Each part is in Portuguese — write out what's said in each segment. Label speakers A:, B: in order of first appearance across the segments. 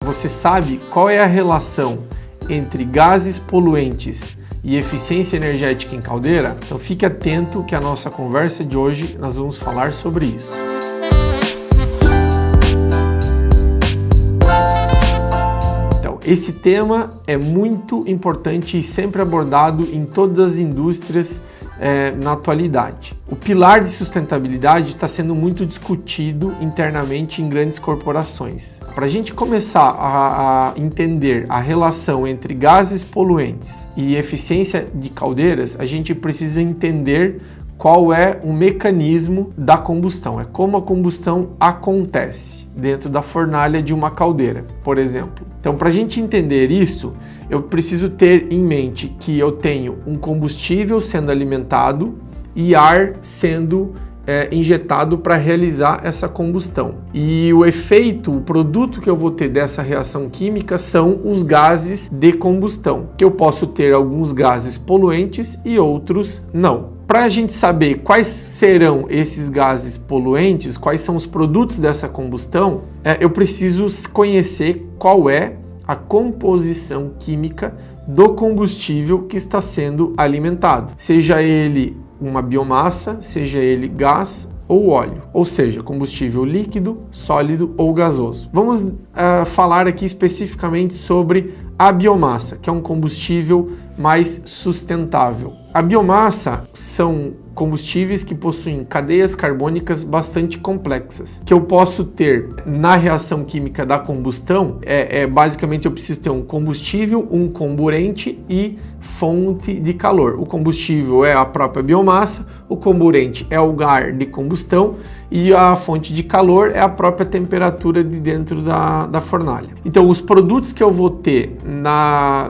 A: Você sabe qual é a relação entre gases poluentes e eficiência energética em caldeira? Então fique atento que a nossa conversa de hoje nós vamos falar sobre isso. Então, esse tema é muito importante e sempre abordado em todas as indústrias na atualidade. O pilar de sustentabilidade está sendo muito discutido internamente em grandes corporações. Para a gente começar a entender a relação entre gases poluentes e eficiência de caldeiras, a gente precisa entender qual é o mecanismo da combustão, é como a combustão acontece dentro da fornalha de uma caldeira, por exemplo. Então, para a gente entender isso, eu preciso ter em mente que eu tenho um combustível sendo alimentado e ar sendo injetado para realizar essa combustão. E o efeito, o produto que eu vou ter dessa reação química são os gases de combustão, que eu posso ter alguns gases poluentes e outros não. Para a gente saber quais serão esses gases poluentes, quais são os produtos dessa combustão, eu preciso conhecer qual é a composição química do combustível que está sendo alimentado, seja ele uma biomassa, seja ele gás ou óleo, ou seja, combustível líquido, sólido ou gasoso. Vamos falar aqui especificamente sobre a biomassa, que é um combustível mais sustentável. A biomassa são combustíveis que possuem cadeias carbônicas bastante complexas, que eu posso ter na reação química da combustão. Basicamente eu preciso ter um combustível, um comburente e fonte de calor. O combustível é a própria biomassa, o comburente é o gás de combustão e a fonte de calor é a própria temperatura de dentro da fornalha. Então, os produtos que eu vou ter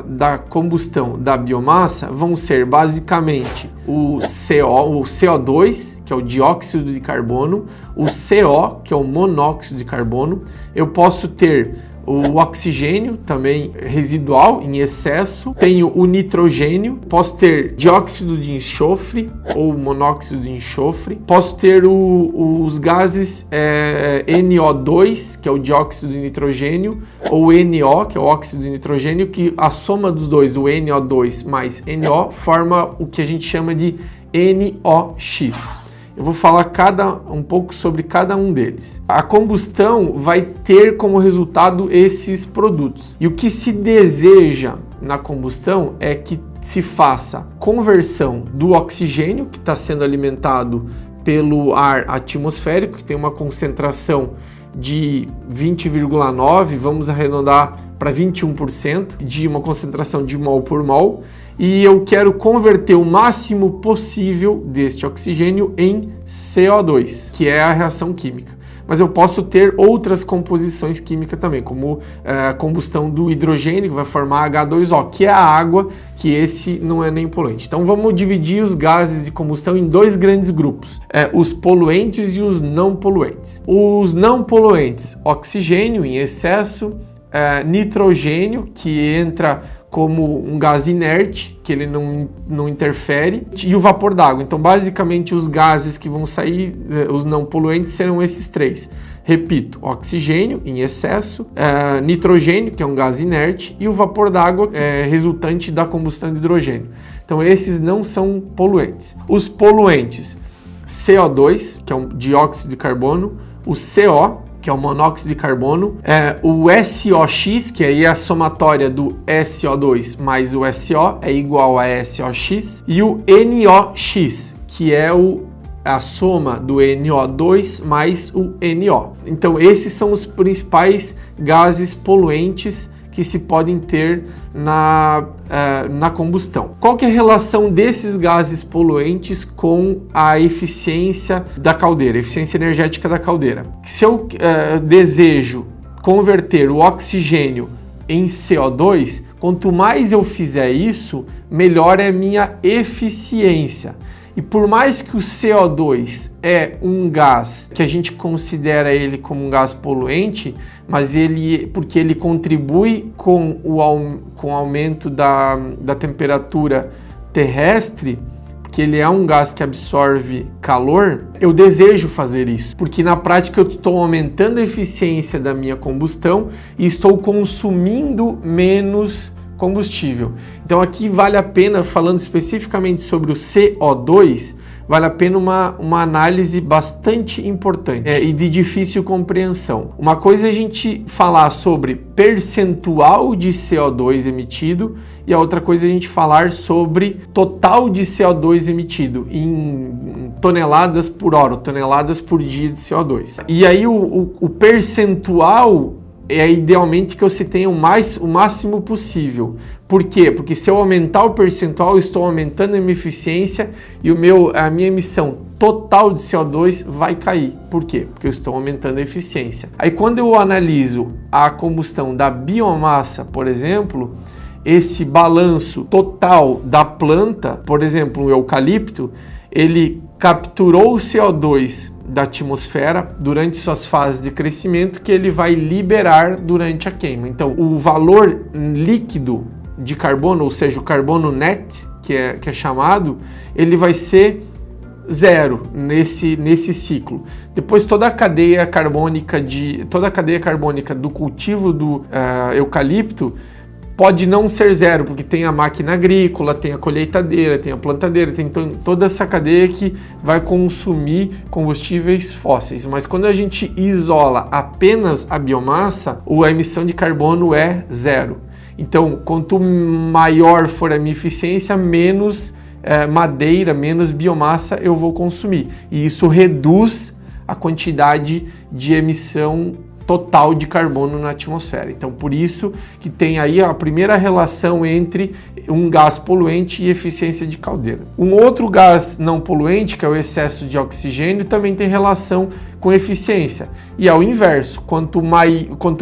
A: da combustão da biomassa vão ser basicamente o CO2, que é o dióxido de carbono, o CO, que é o monóxido de carbono. Eu posso ter o oxigênio, também residual, em excesso. Tenho o nitrogênio. Posso ter dióxido de enxofre ou monóxido de enxofre. Posso ter os gases NO2, que é o dióxido de nitrogênio, ou NO, que é o óxido de nitrogênio, que a soma dos dois, o NO2 mais NO, forma o que a gente chama de NOx. Eu vou falar um pouco sobre cada um deles. A combustão vai ter como resultado esses produtos. E o que se deseja na combustão é que se faça conversão do oxigênio, que está sendo alimentado pelo ar atmosférico, que tem uma concentração de 20,9%, vamos arredondar para 21%, de uma concentração de mol por mol. E eu quero converter o máximo possível deste oxigênio em CO2, que é a reação química. Mas eu posso ter outras composições químicas também, como a combustão do hidrogênio, que vai formar H2O, que é a água, que esse não é nem poluente. Então vamos dividir os gases de combustão em dois grandes grupos, os poluentes e os não poluentes. Os não poluentes, oxigênio em excesso, nitrogênio, que entra como um gás inerte, que ele não interfere, e o vapor d'água. Então, basicamente, os gases que vão sair, os não poluentes, serão esses três. Repito, oxigênio em excesso, nitrogênio, que é um gás inerte, e o vapor d'água, resultante da combustão de hidrogênio. Então, esses não são poluentes. Os poluentes, CO2, que é um dióxido de carbono, o CO, que é o monóxido de carbono, o SOx, que aí é a somatória do SO2 mais o SO, é igual a SOx, e o NOx, que é a soma do NO2 mais o NO. Então, esses são os principais gases poluentes que se podem ter na combustão. Qual que é a relação desses gases poluentes com a eficiência da caldeira, a eficiência energética da caldeira? Se eu desejo converter o oxigênio em CO2, quanto mais eu fizer isso, melhor é a minha eficiência. E por mais que o CO2 é um gás que a gente considera ele como um gás poluente, mas porque ele contribui com o aumento da temperatura terrestre, que ele é um gás que absorve calor, eu desejo fazer isso, porque na prática eu estou aumentando a eficiência da minha combustão e estou consumindo menos combustível. Então aqui vale a pena, falando especificamente sobre o CO2, vale a pena uma análise bastante importante e de difícil compreensão. Uma coisa é a gente falar sobre percentual de CO2 emitido e a outra coisa é a gente falar sobre total de CO2 emitido em toneladas por hora, toneladas por dia de CO2. E aí o percentual é idealmente que você tenha o máximo possível. Por quê? Porque se eu aumentar o percentual, eu estou aumentando a minha eficiência e a minha emissão total de CO2 vai cair. Por quê? Porque eu estou aumentando a eficiência. Aí quando eu analiso a combustão da biomassa, por exemplo, esse balanço total da planta, por exemplo, o eucalipto, ele capturou o CO2 da atmosfera durante suas fases de crescimento que ele vai liberar durante a queima. Então, o valor líquido de carbono, ou seja, o carbono net, que é chamado, ele vai ser zero nesse ciclo. Depois toda a cadeia carbônica do cultivo do eucalipto pode não ser zero, porque tem a máquina agrícola, tem a colheitadeira, tem a plantadeira, tem toda essa cadeia que vai consumir combustíveis fósseis. Mas quando a gente isola apenas a biomassa, a emissão de carbono é zero. Então, quanto maior for a minha eficiência, menos madeira, menos biomassa eu vou consumir. E isso reduz a quantidade de emissão total de carbono na atmosfera. Então, por isso que tem aí a primeira relação entre um gás poluente e eficiência de caldeira. Um outro gás não poluente, que é o excesso de oxigênio, também tem relação com eficiência. E ao inverso, quanto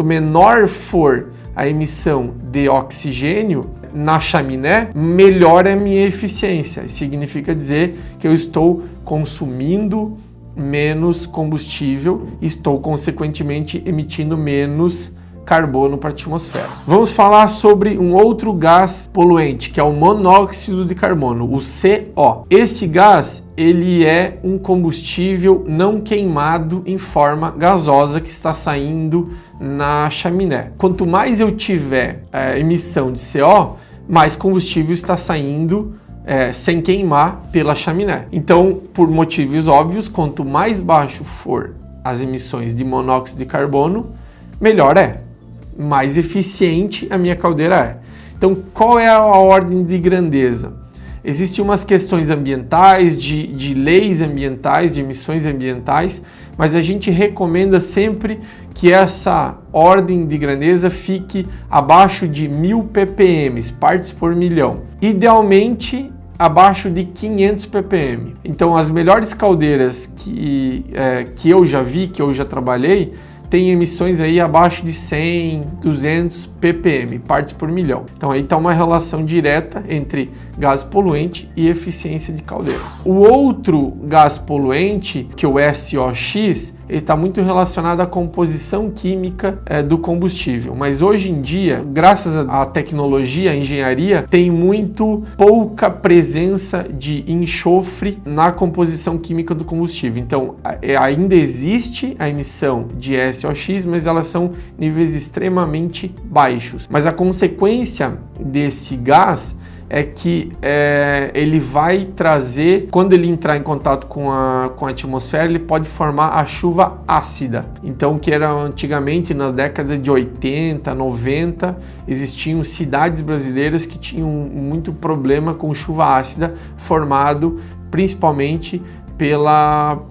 A: menor for a emissão de oxigênio na chaminé, melhor é a minha eficiência. Isso significa dizer que eu estou consumindo menos combustível e estou, consequentemente, emitindo menos carbono para a atmosfera. Vamos falar sobre um outro gás poluente, que é o monóxido de carbono, o CO. Esse gás, ele é um combustível não queimado em forma gasosa que está saindo na chaminé. Quanto mais eu tiver emissão de CO, mais combustível está saindo sem queimar pela chaminé. Então, por motivos óbvios, quanto mais baixo for as emissões de monóxido de carbono, melhor é. Mais eficiente a minha caldeira é. Então, qual é a ordem de grandeza? Existem umas questões ambientais, de leis ambientais, de emissões ambientais, mas a gente recomenda sempre que essa ordem de grandeza fique abaixo de 1000 ppm, partes por milhão. Idealmente, abaixo de 500 ppm. Então, as melhores caldeiras que eu já vi, que eu já trabalhei, tem emissões aí abaixo de 100, 200 ppm, partes por milhão. Então aí está uma relação direta entre gás poluente e eficiência de caldeira. O outro gás poluente, que é o SOx, ele está muito relacionado à composição química do combustível. Mas hoje em dia, graças à tecnologia, à engenharia, tem muito pouca presença de enxofre na composição química do combustível. Então, ainda existe a emissão de SOx, mas elas são níveis extremamente baixos. Mas a consequência desse gás é que ele vai trazer, quando ele entrar em contato com a atmosfera, ele pode formar a chuva ácida. Então, que era antigamente, na década de 80, 90, existiam cidades brasileiras que tinham muito problema com chuva ácida, formado principalmente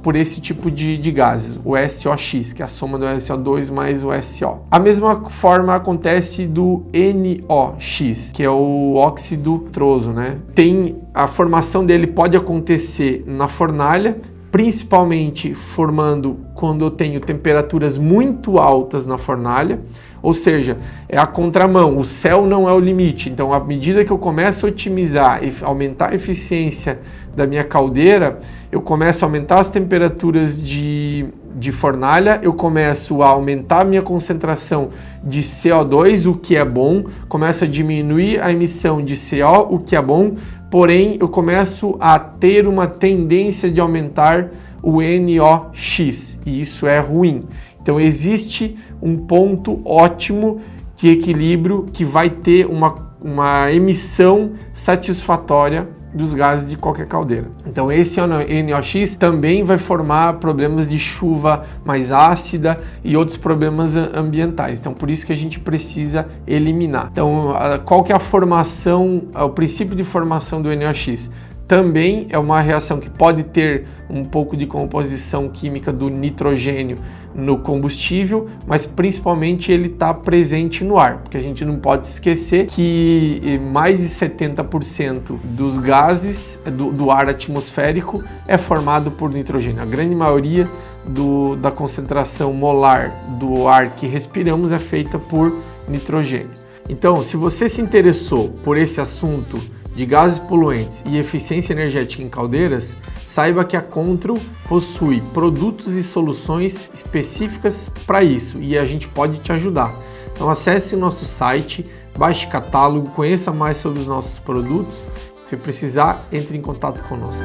A: por esse tipo de gases, o SOx, que é a soma do SO2 mais o SO. A mesma forma acontece do NOx, que é o óxido nitroso, né? A formação dele pode acontecer na fornalha, principalmente formando quando eu tenho temperaturas muito altas na fornalha, ou seja, é a contramão, o céu não é o limite. Então, à medida que eu começo a otimizar e aumentar a eficiência da minha caldeira, eu começo a aumentar as temperaturas de de fornalha, eu começo a aumentar a minha concentração de CO2, o que é bom, começo a diminuir a emissão de CO, o que é bom, porém eu começo a ter uma tendência de aumentar o NOx, e isso é ruim. Então existe um ponto ótimo de equilíbrio que vai ter uma emissão satisfatória dos gases de qualquer caldeira. Então esse NOx também vai formar problemas de chuva mais ácida e outros problemas ambientais. Então por isso que a gente precisa eliminar. Então qual que é a formação, o princípio de formação do NOx? Também é uma reação que pode ter um pouco de composição química do nitrogênio no combustível, mas principalmente ele está presente no ar, porque a gente não pode esquecer que mais de 70% dos gases do ar atmosférico é formado por nitrogênio. A grande maioria da concentração molar do ar que respiramos é feita por nitrogênio. Então, se você se interessou por esse assunto de gases poluentes e eficiência energética em caldeiras, saiba que a Control possui produtos e soluções específicas para isso e a gente pode te ajudar. Então acesse o nosso site, baixe o catálogo, conheça mais sobre os nossos produtos. Se precisar, entre em contato conosco.